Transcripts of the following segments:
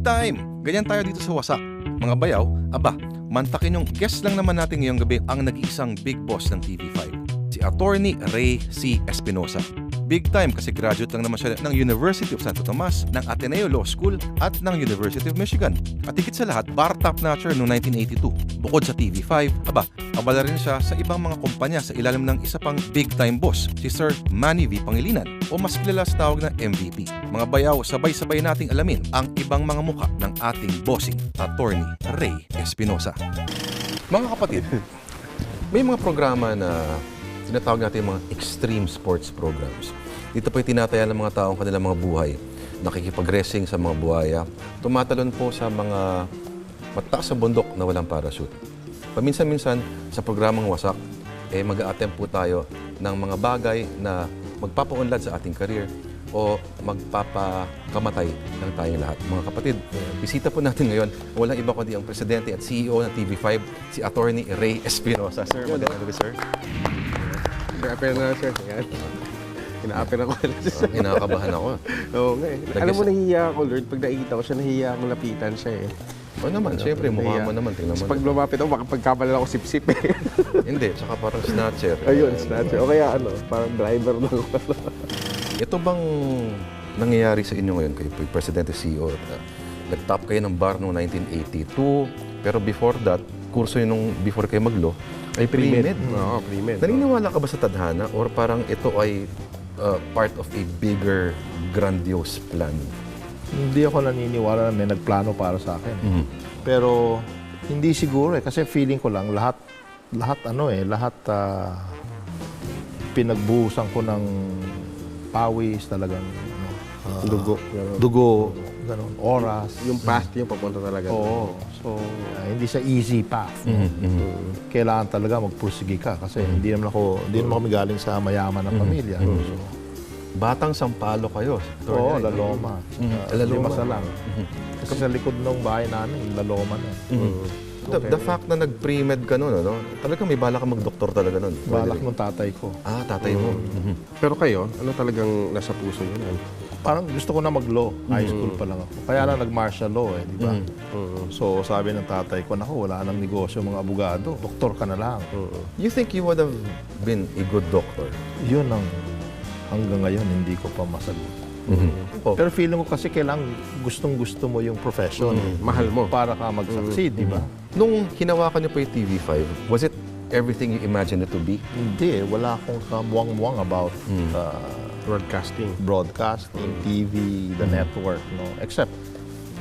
time! Ganyan tayo dito sa Wasak. Mga bayaw, aba, mantakin yung guest lang naman natin ngayong gabi ang nag-iisang big boss ng TV5. Si Attorney Ray C. Espinosa. Big time kasi graduate lang naman siya ng University of Santo Tomas, ng Ateneo Law School at ng University of Michigan. At higit sa lahat, bar top notcher noong 1982. Bukod sa TV5, aba, abala rin siya sa ibang mga kumpanya sa ilalim ng isa pang big time boss, si Sir Manny V. Pangilinan o mas kilala sa tawag na MVP. Mga bayaw, sabay-sabay nating alamin ang ibang mga muka ng ating bossing, Attorney Ray Espinosa. Mga kapatid, may mga programa na tinatawag natin mga extreme sports programs. Dito po tinataya ng mga taong kanilang mga buhay. Nakikipag-racing sa mga buhaya. Tumatalon po sa mga mataas sa bundok na walang parachute. Paminsan-minsan, sa programang Wasak, mag-a-attempt po tayo ng mga bagay na magpapaunlad sa ating career o magpapakamatay ng tayong lahat. Mga kapatid, bisita po natin ngayon, walang iba kundi ang Presidente at CEO ng TV5, si Attorney Ray Espinosa. Sir, magandang gabi, sir. Ina-apel na, sir. Yan. Ina-apel ako. Kinakabahan ako. Oo nga eh. Alam mo, nahihiya ako, Lord. Pag nakikita ko siya, nahihiya akong lapitan siya eh. O naman, siyempre, mukha mo naman. Tingnan mo. Pag lumapit ako, makapagkabalan ako sip-sip eh. Hindi, tsaka parang snatcher. Ayun, snatcher. O kaya ano, parang driver lang. Ito bang nangyayari sa inyo ngayon kayo, Presidente CEO? Nag-top kayo ng bar noong 1982, pero before that, kurso yun nung before kayo mag-law, ay pre-med. Oo, pre-med. Naniniwala ka ba sa tadhana or parang ito ay part of a bigger, grandiose plan? Hindi ako naniniwala na may nagplano para sa akin. Pero hindi siguro eh, kasi feeling ko lang lahat pinagbuhusan ko ng pawis talagang dugo, ganun, oras. Yung path yung papunta talaga. Oo. So, hindi siya easy path. Kailangan talaga magpursige ka kasi hindi naman kami galing sa mayaman na pamilya. So, Batang Sampalo kayo. oo, Laloma. Laloma. Limasa lang. Kasi sa likod ng bahay namin, Laloma na. The fact na nag-pre-med ka nun, ano? Talagang may bala ka mag-doktor talaga nun. Balak ng tatay ko. Ah, tatay mo. Pero kayo, ano talagang nasa puso yun? Parang gusto ko na mag-law. High school pa lang ako. Kaya na nag-martial law eh, di ba? So sabi ng tatay ko, naku, wala nang negosyo mga abogado. Doktor ka na lang. You think you would have been a good doctor? Yun ang hanggang ngayon hindi ko pa masagot. Pero feeling ko kasi kailangan gustong-gusto mo yung profession. Mahal mo. Para ka mag-succeed, di ba? Nung hinawakan niyo pa yung TV5, was it everything you imagined it to be? Hindi, wala akong kamuwang-muwang about Broadcasting. TV, the network, no? Except,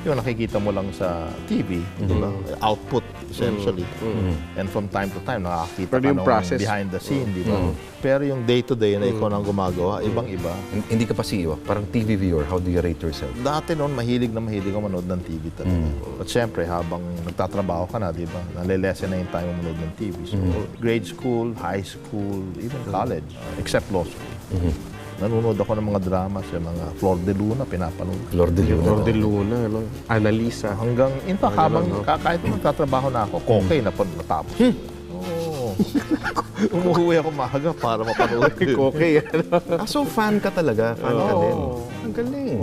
yung nakikita mo lang sa TV, di ba? Output, essentially. And from time to time, nakakita Pero ka yung ng process, behind the scene, di ba? Pero yung day-to-day na ikaw nang gumagawa, ibang-iba. Hindi ka pa CEO, parang TV viewer, how do you rate yourself? Dati noon, mahilig ako manood ng TV talaga. At syempre, habang nagtatrabaho ka na, di ba? Nalilesen na yung time mo manood ng TV. So, grade school, high school, even college, except law school. Nanonood ako ng mga drama sa mga Flor de Luna, pinapanood. Flor de Luna. Flor de Luna, no? Annalisa. Hanggang, in fact, habang kahit nagtatrabaho na ako, kokay na natapos. Oo. Umuwi ako maaga para mapanood. Okay. So fan ka talaga? Fan ka din? Ang galing.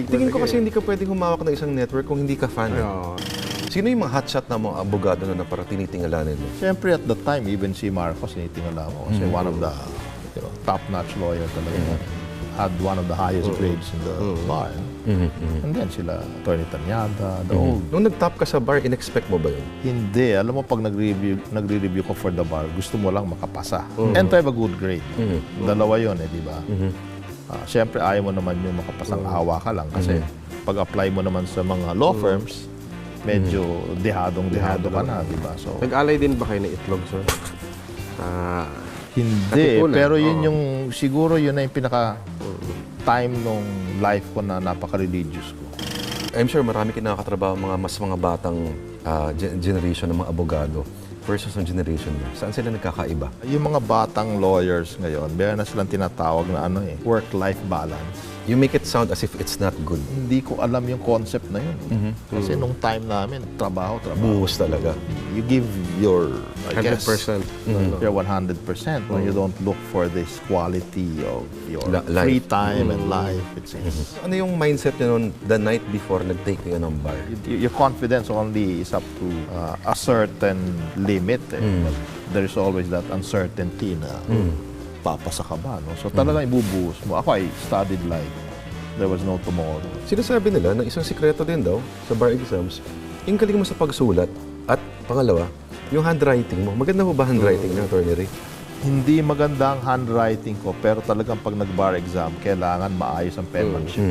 Tingin ko kasi hindi ka pwedeng humawak ng isang network kung hindi ka fan. Sino yung mga hotshot na mga abogado na para tinitingalanin mo? Siyempre, at the time, even si Marcos, tinitingala mo. Kasi one of the top-notch lawyer talaga. Had one of the highest grades in the bar. And then sila, Attorney Tanyada, the old. Nung nag-top ka sa bar, in-expect mo ba yun? Hindi. Alam mo, pag nagre-review ko for the bar, gusto mo lang makapasa. And to have a good grade. Dalawa yun di ba? Siyempre, ayaw mo naman yung makapasang awa ka lang. Kasi pag-apply mo naman sa mga law firms, medyo dehado ka na, di ba? So, Nag-alay din ba kayo ng itlog, sir? hindi, Katipunan. pero yun yung, siguro yun na yung pinaka-time nung life ko na napaka-religious ko. I'm sure marami kinakatrabaho mga batang generation ng mga abogado versus ang generation mo. Saan sila nagkakaiba? Yung mga batang lawyers ngayon, meron na silang tinatawag na work-life balance. You make it sound as if it's not good. Hindi ko alam yung concept na yun. Kasi nung time namin, trabaho. Buhos talaga. You give your I guess. 100%. You're 100%. No? You don't look for this quality of your Life. free time and life. It's Ano yung mindset niyo noon the night before nag-take kayo ng bar? your confidence only is up to a certain limit. But there's always that uncertainty na papasa ka ba. No? So talagang ibubuhos mo. Ako, I studied like there was no tomorrow. Sinasabi nila na isang sikreto din daw sa bar exams, yung galing mo sa pagsulat at pangalawa, yung handwriting mo. Maganda mo ba handwriting ng Attorney Ray? Hindi maganda ang handwriting ko, pero talagang pag nag-bar exam, kailangan maayos ang penmanship.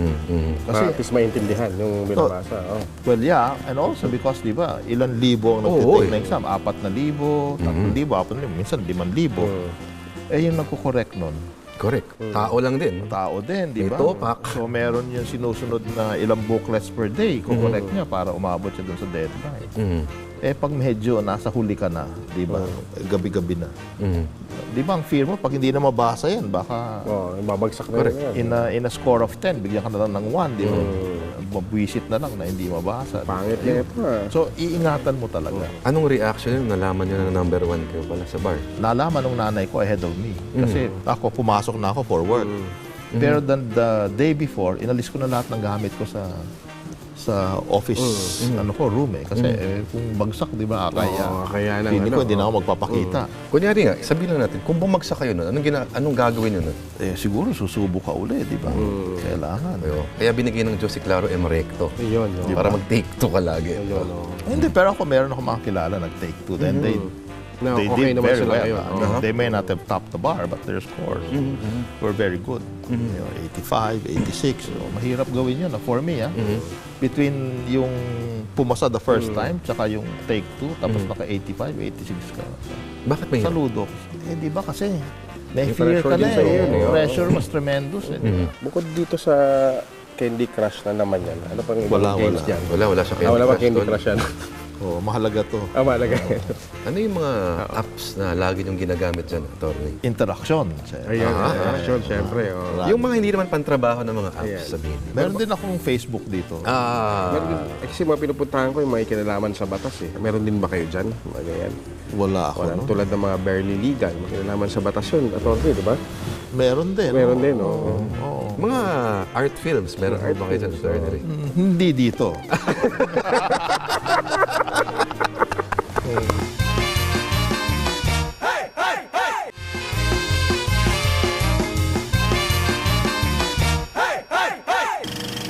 Kasi at least maintindihan yung binabasa. Well, yeah, and also because, di ba, ilan libo ang nagtitake na exam? 4,000, 3,000, 4,000, minsan 5,000. Eh, yung nagkukorek nun, Correct. Tao lang din. tao din, di ba? Ito, pak. So, meron yung sinusunod na ilang booklets per day, kukorek niya para umabot siya dun sa deadline. Eh, pag medyo nasa huli ka na, di ba, gabi-gabi na. Di ba, ang fear mo, pag hindi na mabasa yan, baka Babagsak na yan. in a score of 10, bigyan ka na lang ng 1, di ba? Mabwisit na lang na hindi mabasa. Pangit na ito. So, iingatan mo talaga. Anong reaction yun? Nalaman niyo na number 1 kayo pala sa bar? Nalaman ng nanay ko ahead of me. Kasi ako, pumasok na ako for work. Pero the day before, inalis ko na lahat ng gamit ko sa office room eh. Kasi kung bagsak, di ba, kaya nang hindi ko, hindi na ako magpapakita. Kunyari nga, sabihin lang natin, kung bumagsak kayo nun, anong gagawin nyo nun? Eh, siguro susubo ka uli, di ba? Kailangan. Kaya binigay ng Diyos si Claro M. Recto. Yun. Para mag-take 2 ka lagi. Hindi, pero meron ako mga kilala nag-take 2. Then they okay did naman very sila well. ngayon. They may not have topped the bar, but their scores were very good. 85, 86. So, mahirap gawin yun for me. Between yung pumasa the first time, tsaka yung take 2, tapos naka-85, 86 ka. Bakit may Saludo. Eh, di ba kasi may fear ka pressure na din sa'yo yun, eh. Pressure mas tremendous eh. Bukod dito sa Candy Crush na naman yan, ano pang ibang Wala, games wala. dyan? Wala siya Candy Wala ba Crush Candy doon? Crush yan? Oh, mahalaga to. Malaga. Ano yung mga apps na lagi niyong ginagamit dyan, Attorney? Interaction. Ayan, action, syempre. Yung mga hindi naman pantrabaho ng mga apps, sabihin. Meron din akong Facebook dito. Meron din, kasi mga pinupuntahan ko yung may kinalaman sa batas eh. Meron din ba kayo dyan? Mga ganyan. Wala ako. Wala. No? Tulad ng mga barely legal, may kinalaman sa batas yun. Attorney, di ba? Meron din. Meron din, oo. Mga art films, meron ba kayo dyan, Attorney Ray? Hindi dito.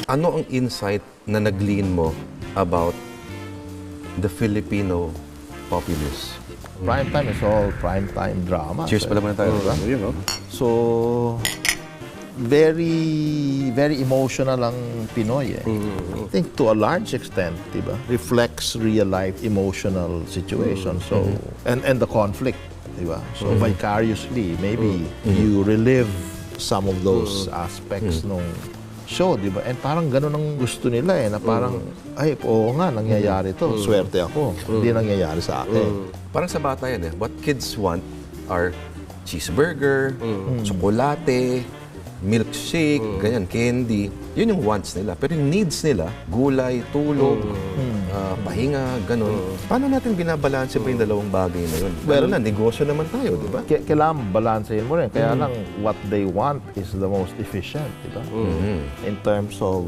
Ano ang insight na nag-glean mo about the Filipino populace? Primetime is all primetime drama. Cheers pala muna tayo, di ba? Yun, no? So, very, very emotional ang Pinoy eh. I think to a large extent, diba, reflects real-life emotional situation. So, and the conflict, diba? So, vicariously, maybe you relive some of those aspects nung show, di ba? And parang ganun ang gusto nila eh, na parang, ay, oo nga, nangyayari to. Swerte ako. Hindi nangyayari sa akin. Parang sa bata yan eh. What kids want are cheeseburger, tsokolate, milkshake, ganyan, candy. Yun yung wants nila. Pero yung needs nila, gulay, tulog, pahinga, ganun. Paano natin binabalanse pa yung dalawang bagay na yun? Well, na, negosyo naman tayo, di ba? Kailangan balansehin mo rin. Kaya lang, what they want is the most efficient, di ba? In terms of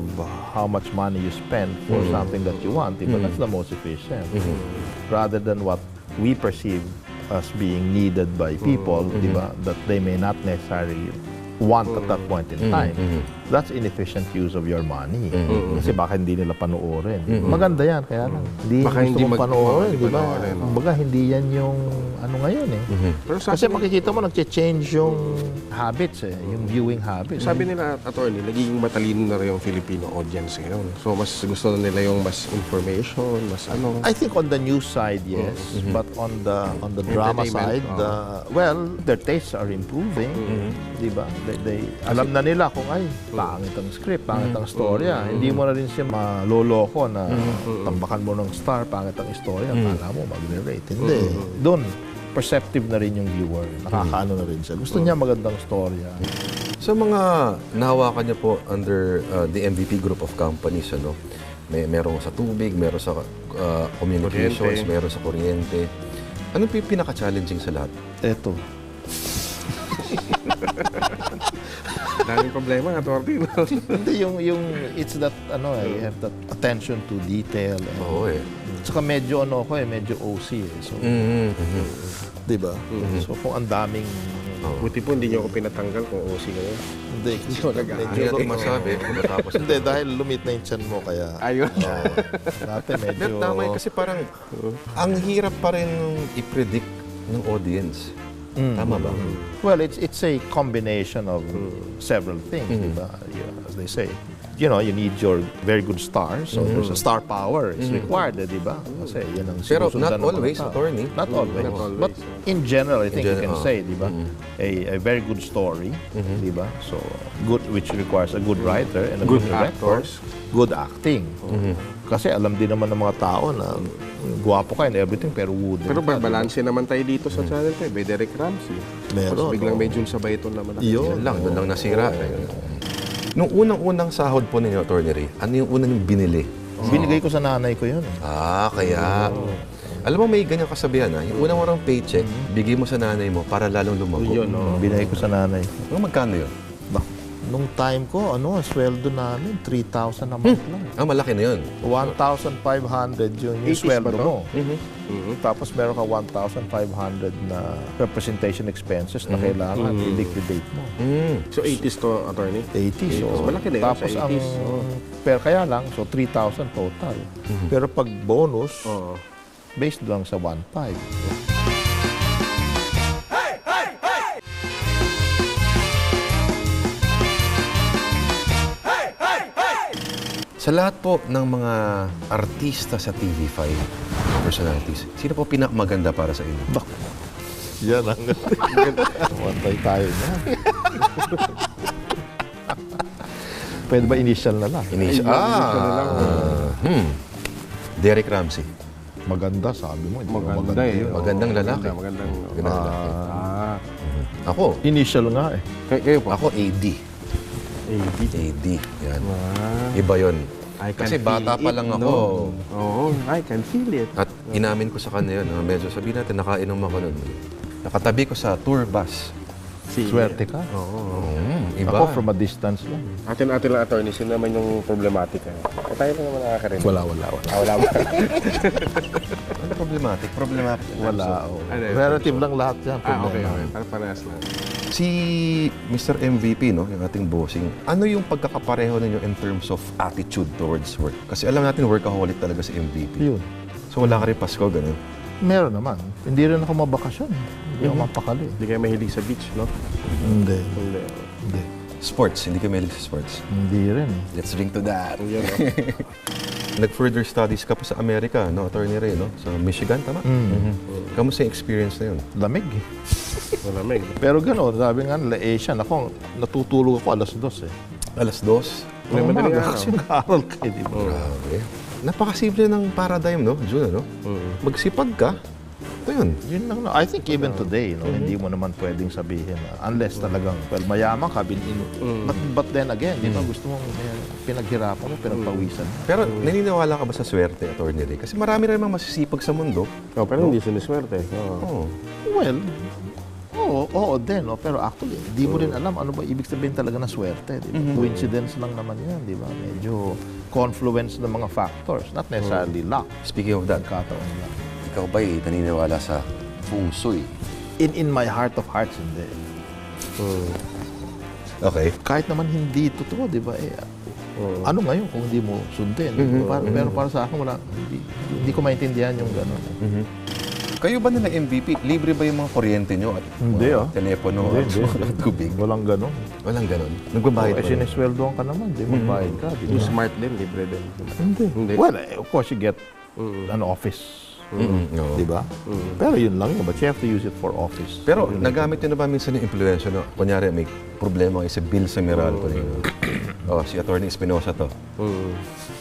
how much money you spend for something that you want, di ba? That's the most efficient. Rather than what we perceive as being needed by people, di ba? That they may not necessarily want at that point in time. That's inefficient use of your money. Kasi baka hindi nila panoorin. Maganda yan, kaya lang. Baka hindi gusto mong panoorin, di ba? panoorin. Kumbaga, hindi yan yung ano ngayon eh. Pero Kasi makikita mo, nag-change yung habits eh, yung viewing habits. sabi nila, Attorney, nagiging matalino na rin yung Filipino audience ngayon. So, mas gusto na nila yung mas information, mas ano. I think on the news side, yes. But on the drama side, well, their tastes are improving. Di ba? They alam na nila kung ay, pangit ang script, pangit ang storya. Hindi mo na rin siya maloloko na tambakan mo ng star, pangit ang istorya. Akala mo, mag-rate. Hindi. Doon, perceptive na rin yung viewer. Nakakaano na rin siya. Gusto niya magandang storya. Sa mga nahawakan niyo po under the MVP group of companies, ano, merong sa tubig, meron sa communications, Kuryente. meron sa kuryente. Ano yung pinaka-challenging sa lahat? Eto. Daming problema, attorney. Hindi, yung it's that, you have that attention to detail. And, Oo Tsaka medyo medyo OC So, di ba? So, kung ang daming, Buti po, hindi niyo ako pinatanggal kung OC kayo. hindi, Kaya di masabi, matapos hindi, dahil lumit na yung tiyan mo, kaya, Ayun. dati medyo, Tama yun, kasi parang ang hirap pa rin i-predict ng audience. Tama ba? well, it's a combination of several things, di ba? Yeah, as they say. You need your very good star. So, there's a star power. It's required, di ba? Kasi yan ang Pero not sinusundan ng mga always, tao. attorney. Not always. Not always. But in general, I think you can general, say, di ba? A very good story, di ba? So, good, which requires a good writer and a good director. actors. Good acting. Kasi alam din naman ng mga tao na guwapo ka and everything, pero wooden. Pero balanse naman tayo dito sa Channel 5. May Derek Ramsey. Meron, Tapos biglang oo. may Jun Sabayton naman. Yun. Doon lang nasira. Nung unang sahod po ninyo, Attorney Ray, ano yung unang yung binili? Binigay ko sa nanay ko yun. Kaya. Alam mo, may ganyan kasabihan ha. Yung unang paycheck, bigay mo sa nanay mo para lalong lumago. Yun, Binigay ko sa nanay. Magkano yun? Nung time ko, ang sweldo namin, 3,000 a month lang. Malaki na yun. 1,500 yung 80s sweldo ba to? mo. Tapos meron ka 1,500 na representation expenses na kailangan i-liquidate mo. So 80s to, attorney? 80. So, Malaki na yun tapos sa 80s. pero kaya lang, so 3,000 total. Pero pag bonus, Oo. based lang sa 1,500. Sa lahat po ng mga artista sa TV5, personalities, sino po pinakamaganda para sa inyo? Yan ang wantay tayo na. Pwede ba initial na lang? Derek Ramsey. Maganda, sabi mo. Hindi ba Maganda eh. yun? Magandang lalaki. Magandang. Magandang lalaki. Ako, Initial nga eh. Kayo po? ako AD. AD. Yan. Iba yun. I can Kasi bata feel pa it, lang ako. no? Oo, I can feel it. At inamin ko sa kanya yun. Medyo sabihin natin, nakainom ako nun. Nakatabi ko sa tour bus. Swerte ka. Iba. Ako from a distance lang. Atin lang, attorney, sino naman yung problematic? Tayo lang naman nakakarinig. Wala. Wala ba? Ano problematic? Problematic. Wala. Ano yun? Relative lang lahat yan. Okay. Parehas lang. Si Mr. MVP, no, yung ating bossing, ano yung pagkakapareho ninyo in terms of attitude towards work? Kasi alam natin, workaholic talaga si MVP. Yun. So wala ka rin Pasko, ganun? Meron naman. Hindi rin ako mabakasyon. Hindi ako mapakali. Hindi kayo mahilig sa beach, no? Hindi. Hindi. Sports, hindi ka mahilig sa sports. Hindi rin. Let's drink to that. Yan, no? Nag-further studies ka pa sa Amerika, no, Attorney Ray, no? Sa Michigan, tama? Kamusta yung experience na yun? Lamig eh. Malamig. Pero gano'n, sabi nga nila Asian, ako natutulog ako alas 2 eh. Alas 2? May madaling Umaga araw. kasi nag-aaral ka eh, di ba? Grabe. Napakasimple ng paradigm, no, Jun, ano? Magsipag ka. Ito yun. Yun lang, no? I think even today, no, hindi mo naman pwedeng sabihin unless talagang, well, mayaman ka, but then again, di ba, gusto mong pinaghirapan mo, pinagpawisan mo. Pero naniniwala ka ba sa swerte, Attorney Ray? Kasi marami rin mga masisipag sa mundo. Pero hindi siniswerte. Oo. Well, oo din, no? Pero actually, di mo rin alam ano ba ibig sabihin talaga ng swerte. Di ba? Coincidence lang naman yan, di ba? Medyo confluence ng mga factors, not necessarily luck. Speaking of that, Kataon lang. ikaw ba'y naniniwala sa feng shui? In my heart of hearts, hindi. Okay. Kahit naman hindi totoo, di ba? Ano ngayon kung hindi mo sundin? Pero para sa akin, hindi ko maintindihan yung gano'n. Kayo ba na MVP, libre ba yung mga kuryente nyo at Hindi, telepono at mga tubig? Walang gano'n. Walang ganon. Nagbabayad Eh, ba? sinesweldoan ka naman, di magbayad ka. Di Yung ba? smart din, libre din. Hindi. Well, of course, you get an office. Oo. Di ba? Pero yun lang yun. But you have to use it for office. Pero nagamit nyo na ba minsan yung influensya, no? Kunyari, may problema kayo sa Bill Semeral po ninyo. Si Attorney Espinosa to.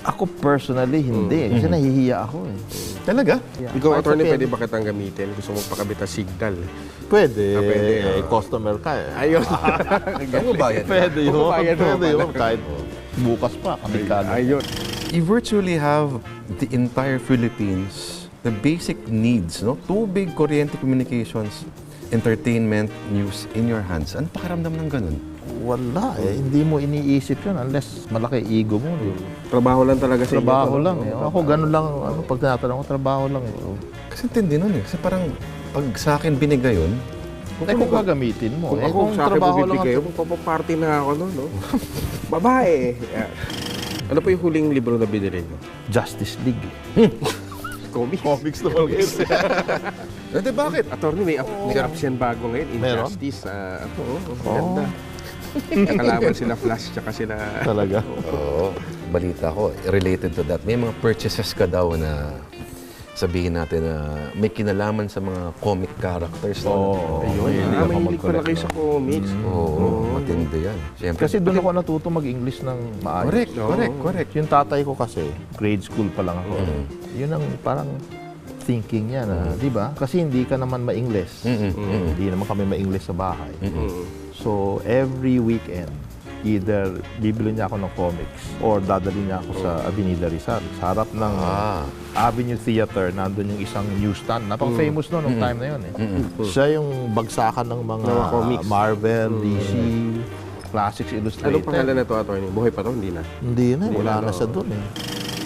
Ako personally, hindi. Kasi nahihiya ako eh. Talaga? Ikaw, Kahit attorney, sa pwede ba kitang gamitin? Gusto mong pakabit na signal. Pwede. Pwede, Customer ka eh. Ayun. Ano ba yan? Pwede yun. Pupayad mo Pwede pala. yun. Kahit bukas pa, kami ka. Ayun. You virtually have the entire Philippines the basic needs, no? Tubig, kuryente, communications, entertainment, news in your hands. Ano pakiramdam ng ganun? Wala eh. Hindi mo iniisip yun unless malaki ego mo. Di ba? Trabaho lang talaga sa inyo. Trabaho to, no? lang eh. Ako ganun lang, pag tinatanong ko, trabaho lang eh. Kasi intindi nun eh. Kasi parang pag sa akin binigay yun, Kung gagamitin mo. Kung Eh, ako kung sa akin trabaho lang bibigay, ang... magpapaparty na ako no? Babae. Yan. Ano po yung huling libro na binili mo? Justice League. Comics. Comics naman guys. hindi bakit? Attorney, may apps yan bago ngayon. Meron? Injustice. Ganda. Nakalaban sila Flash, tsaka sila... Talaga. Oo, balita ko, related to that. May mga purchases ka daw na sabihin natin na may kinalaman sa mga comic characters. Oo. Ayun, mahilig pala kayo sa comics. Oo, matindi yan. Siyempre, Kasi doon ako natuto mag-English ng maayos. correct. Yung tatay ko kasi, grade school pa lang ako. Yun ang parang thinking niya na, di ba? Kasi hindi ka naman ma-English. Hindi naman kami ma-English sa bahay. So, every weekend, either bibili niya ako ng comics or dadali niya ako sa Avenida Rizal. Sa harap ng Avenue Theater, nandun yung isang newsstand. Napaka-famous noon nung time na yun eh. Siya yung bagsakan ng mga comics. Marvel, DC, Classics Illustrated. Anong pangalan na to, Attorney? Buhay pa to? Hindi na. Hindi na, wala na siya doon eh.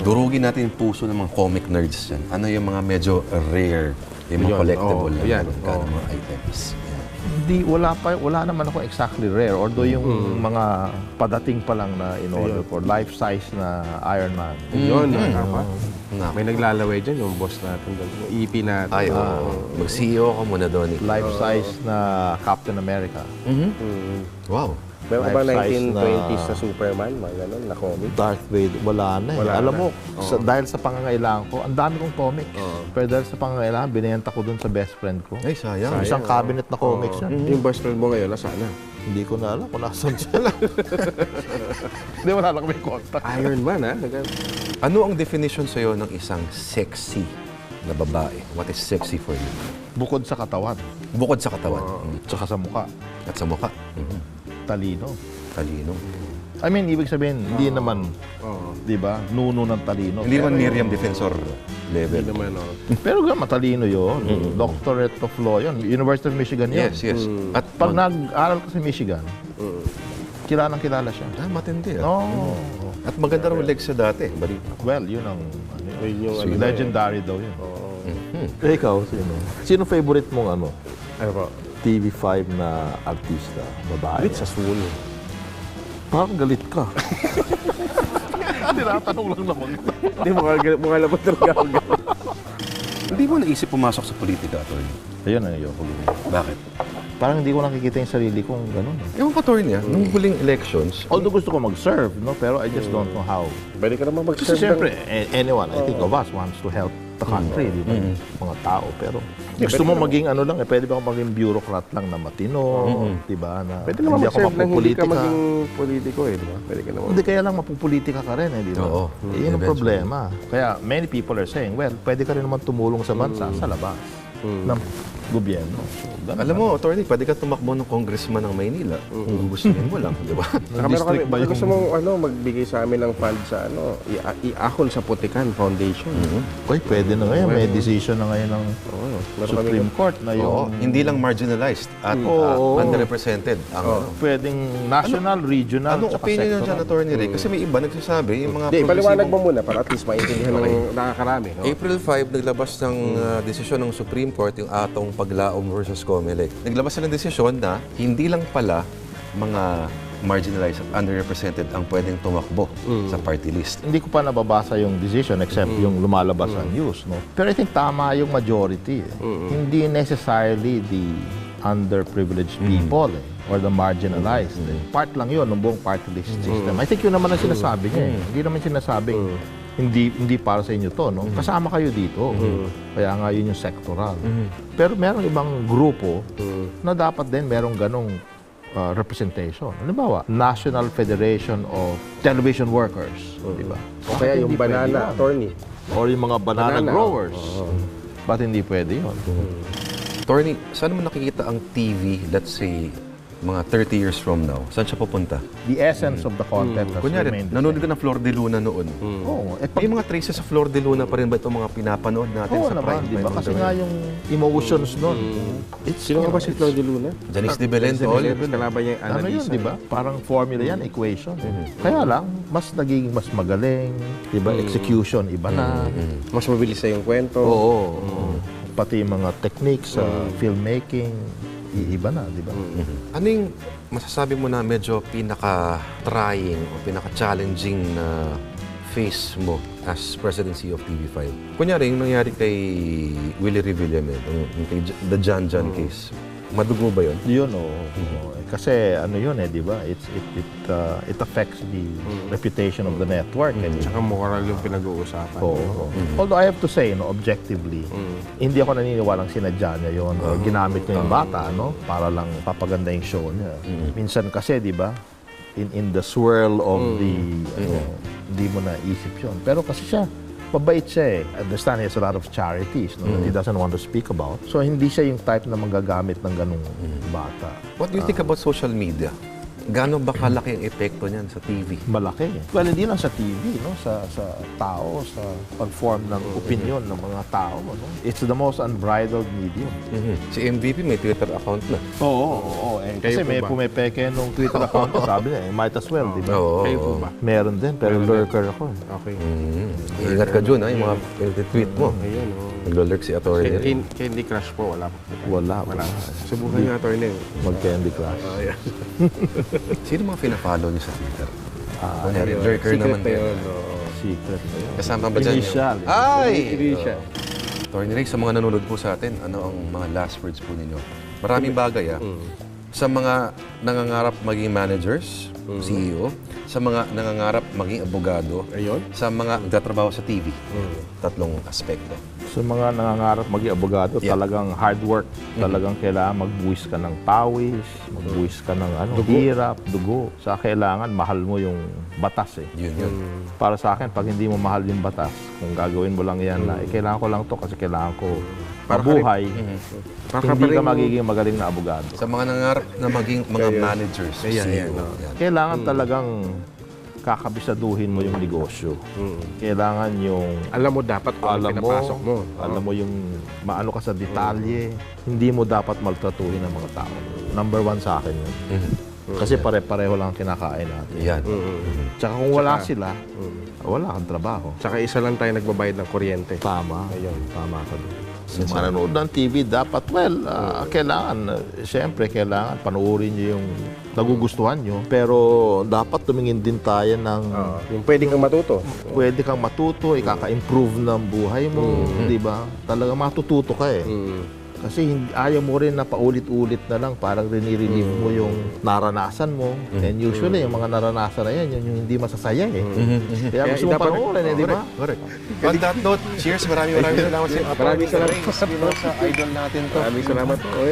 durugin natin yung puso ng mga comic nerds yan. Ano yung mga medyo rare, yung mga collectible na mga items. Hindi, wala naman ako exactly rare. Although yung mga padating pa lang na in order for life-size na Iron Man. Yun, may naglalaway dyan yung boss natin doon. Yung EP natin. Ay, mag-CEO ka muna doon. Life-size na Captain America. Wow. Meron ka ba Life-size 1920s na Superman? Mga ganun, na comic? Darth Vader, wala na eh. Wala Alam na. mo, dahil sa pangangailangan ko, ang dami kong comics. Pero dahil sa pangangailangan, binenta ko dun sa best friend ko. Ay, sayang. Isang cabinet na comics yan. Yung best friend mo ngayon, nasaan na? Hindi ko na alam kung nasan siya lang. Hindi, wala lang may contact. Iron Man, ha? Ano ang definition sa'yo ng isang sexy na babae? What is sexy for you? Bukod sa katawan, Bukod sa katawan tsaka sa mukha, at sa mukha. talino. Talino. I mean, ibig sabihin, hindi naman, di ba, nuno ng talino. Hindi naman Miriam Defensor Hindi level. naman, Pero matalino yun. Doctorate of Law yun. University of Michigan yun. Yes. At Pag nag-aral ka sa Michigan, kilala siya. matindi. Oo. At maganda raw legs siya dati. Balita. Well, yun ang yung legendary daw yun. Eh, ikaw, sino? Sino favorite mong Ano po? TV5 na artista, babae? Sa Soul. Parang galit ka. Tinatanong lang naman. Hindi, mukha labot talaga ako. Hindi mo naisip pumasok sa politika, attorney? Ayun ang ayoko. Bakit? Parang hindi ko nakikita yung sarili kong gano'n. Ewan ko, attorney, nung huling elections, Although gusto ko mag-serve, no? Pero I just don't know how. Pwede ka naman Kasi mag-serve siyempre, anyone, I think of us, wants to help the country, di ba? Mga tao. Pero gusto mo maging pwede ba ako maging bureaucrat lang na matino, di ba? Na Pwede naman hindi ako mag-serve lang, hindi ka mapupolitika. maging politiko di ba? Pwede ka naman. Hindi, kaya lang mapupolitika ka rin, di ba? Oo. Yun ang problema. Kaya many people are saying, well, pwede ka rin naman tumulong sa bansa sa labas ng gobyerno. So, ganun. alam mo, attorney, pwede ka tumakbo ng congressman ng Maynila kung gustuhin mo lang, di ba? Saka meron kami, ba yung- gusto mong magbigay sa amin ng fund sa Iahon sa Putikan Foundation. Uy, pwede na ngayon. May decision na ngayon ng Meron kami Supreme Court na Oo, yung hindi lang marginalized at Oo. underrepresented ang pwedeng national, regional, Anong tsaka opinion nyo sectoral. dyan, attorney Ray? Kasi may iba nagsasabi, yung mga Hindi, paliwanag mo progresibo- muna para at least maintindihan ng nakakarami. No? April 5, naglabas ng desisyon ng Supreme Court yung atong Paglaom versus Comelec. Naglabas sila ng desisyon na hindi lang pala mga marginalized at underrepresented ang pwedeng tumakbo sa party list. Hindi ko pa nababasa yung decision except yung lumalabas sa news, no? Pero I think tama yung majority. Hindi necessarily the underprivileged people or the marginalized. Part lang yun ng buong party list system. I think yun naman ang sinasabi niya. Hindi naman sinasabing hindi para sa inyo to, no? Kasama kayo dito. Kaya nga yun yung sectoral. Pero merong ibang grupo na dapat din merong ganong representation. Halimbawa, National Federation of Television Workers, di ba? O kaya yung Hindi pwede banana yun. attorney. Or yung mga banana growers. Ba't hindi pwede yun? Attorney, saan mo nakikita ang TV, let's say, mga 30 years from now, saan siya pupunta? The essence of the content has Kunyari, remained the nanonood same. ka ng Flor de Luna noon. Oo, May mga traces sa Flor de Luna pa rin ba itong mga pinapanood natin Oo sa naman, prime di ba? time? Kasi nga yung emotions nun. Sino nga ba si Flor de Luna? Janice de Belen, all. Kalaban niya yung Ano yun, analisa. di ba? Parang formula yan, equation. Kaya lang, mas nagiging mas magaling, di ba? Execution, iba na. Mas mabilis na yung kwento. Oo. Pati yung mga techniques sa filmmaking, iba na, di ba? Ano yung masasabi mo na medyo pinaka-trying o pinaka-challenging na face mo as presidency of TV5? Kunyari, yung nangyari kay Willie Revillame, yung kay the John case. Madugo ba yun? Yun, kasi ano yun di ba? It affects the reputation of the network. Tsaka moral yung pinag-uusapan. Oo. Although I have to say, objectively, hindi ako naniniwalang sinadya niya yun o ginamit niya yung bata, para lang papaganda yung show niya. Minsan kasi, di ba, in the swirl of the, hindi mo naisip yun. Pero kasi siya, mabait siya I understand he has a lot of charities that he doesn't want to speak about. So, hindi siya yung type na manggagamit ng ganung bata. What do you think about social media? Gaano ba kalaki ang epekto niyan sa TV? Malaki. Well, hindi lang sa TV, sa tao, sa pag-form ng opinion ng mga tao. It's the most unbridled medium. Si MVP may Twitter account na. Oo. Kasi Kayo po may ba? pumipeke nung Twitter account ko, sabi niya, might as well, di ba? Oo. Kayo po ba? Meron din, pero lurker ako. Okay. Ingat ka dyan, yung mga tweet mo. Ayun, Naglo-lurk si Atty. Candy Crush po, wala po. Wala. Subukan niyo, attorney. Mag-Candy Crush. Sino mga pina-follow niyo sa Twitter? Ano Lurker naman na din. yun. Secret na yun. Kasama ba dyan? Initial. Ay! Initial. Atty. Ray, sa mga nanonood po sa atin, ano ang mga last words po ninyo? Maraming bagay, Sa mga nangangarap maging managers, CEO, sa mga nangangarap maging abogado, Ayun. sa mga nagtatrabaho sa TV. Tatlong aspekto. Sa mga nangangarap maging abogado, talagang hard work. Talagang kailangan magbuwis ka ng pawis, magbuwis ka ng hirap, dugo. Sa kailangan, mahal mo yung batas Yun. Para sa akin, pag hindi mo mahal yung batas, kung gagawin mo lang yan kailangan ko lang to kasi kailangan ko mabuhay, hindi ka magiging magaling na abogado. Sa mga nangangarap na maging mga managers, CEO. Yan. Kailangan talagang kakabisaduhin mo yung negosyo. Kailangan yung Alam mo dapat kung ano pinapasok mo. alam mo yung maano ka sa detalye. Hindi mo dapat maltratuhin ang mga tao. Number one sa akin yun. Kasi pare-pareho lang ang kinakain natin. Yan. Tsaka kung wala sila, wala kang trabaho. Tsaka isa lang tayo nagbabayad ng kuryente. Tama. Ayun. Tama ka doon. Yung manonood ng TV, dapat, kailangan, siyempre, kailangan panuorin nyo yung nagugustuhan nyo. Pero dapat tumingin din tayo ng Yung pwede kang matuto. pwede kang matuto, ikaka-improve ng buhay mo, di ba? Talaga matututo ka Kasi ayaw mo rin na paulit-ulit na lang, parang rinirelieve mo yung naranasan mo. And usually, yung mga naranasan na yan, yun yung hindi masasaya Kaya gusto mo panoorin di ba? Correct. On that note, cheers. Maraming salamat sa iyo. Maraming salamat. Sa idol natin to. Maraming salamat po.